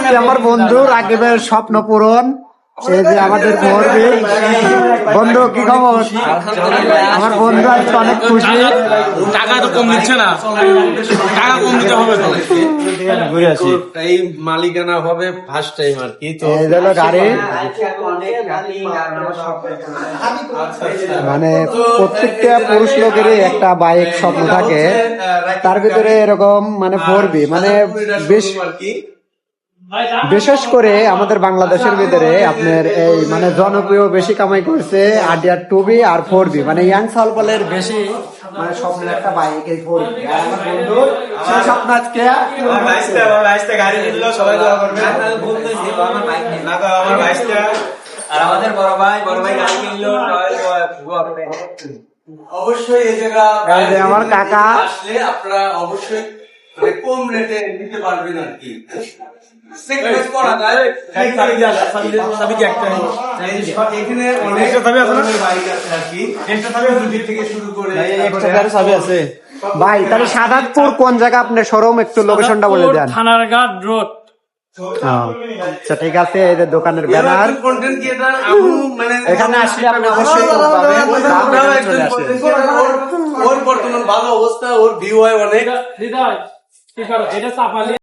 আজকে আমার বন্ধু রাকিবের স্বপ্ন পূরণ। এই যে আমাদের মুরব্বি বন্ধু, কি খবর? আমার বন্ধু আজকে অনেক খুশি। টাকা তো কম দিচ্ছে না, টাকা কম দিতে হবে তো। ঘুরে আসি, এই মালিকানা হবে ফার্স্ট টাইম আর কি। তো এই হলো গাড়ি। মানে প্রত্যেকটা পুরুষ লোকেরই একটা বাইক স্বপ্ন থাকে, তার ভিতরে এরকম মানে পড়বি মানে বেশ বিশেষ করে আমাদের বাংলাদেশের ভিতরে আপনার এই মানে জনপ্রিয় বেশি কামাই করছে আরটিআর 2B আর 4B, মানে ইয়াং সালপলের বেশি মানে স্বপ্নের একটা বাইক এই 4B। আর আমার বন্ধু সেই স্বপ্ন আজকে গাড়ি কিনলো, সবাই দোয়া করবে। আমার বাইশটা আর আমাদের বড় ভাই গাড়ি কিনলো, অবশ্যই এই জায়গা আমার কাকা আসলে আপনারা অবশ্যই কম রেটে নিতে পারবেন আর কি। ভাই তাহলে সাদাতপুর কোন জায়গা আপনার শোরুম, একটু লোকেশনটা বলে দেন। থানারঘাট রোড। আচ্ছা ঠিক আছে, এই যে দোকানের ব্যানার, কন্টেন্ট ক্রিয়েটর এখানে আসলে আপনি অবশ্যই পাবেন। ওর বর্তমান ভালো অবস্থা, ওর ভিউ হয় অনেক। হৃদয়, কি করো? এটা চাপালি।